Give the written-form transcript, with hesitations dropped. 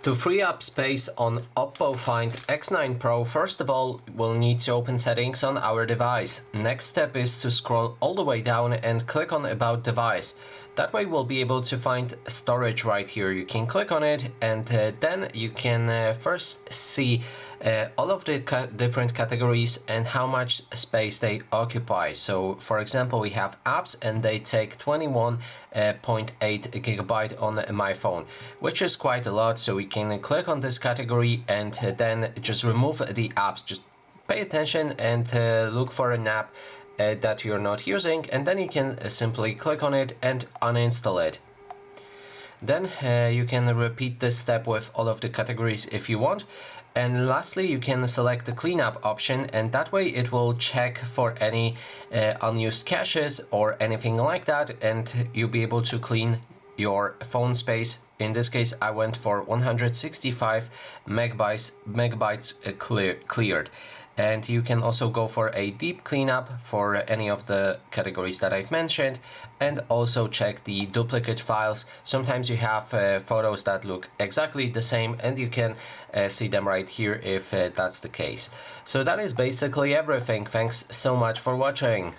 To free up space on Oppo Find X9 Pro, first of all, we'll need to open settings on our device. Next step is to scroll all the way down and click on About Device. That way we'll be able to find storage right here. You can click on it and then you can first see all of the different categories and how much space they occupy. So for example, we have apps and they take 21.8 gigabyte on my phone, which is quite a lot. So we can click on this category and then just remove the apps. Just pay attention and look for an app that you're not using, and then you can simply click on it and uninstall it. Then you can repeat this step with all of the categories if you want. And lastly, you can select the cleanup option, and that way it will check for any unused caches or anything like that, and you'll be able to clean your phone space. In this case, I went for 165 megabytes cleared. And you can also go for a deep cleanup for any of the categories that I've mentioned, and also check the duplicate files. Sometimes you have photos that look exactly the same, and you can see them right here if that's the case. So that is basically everything. Thanks so much for watching.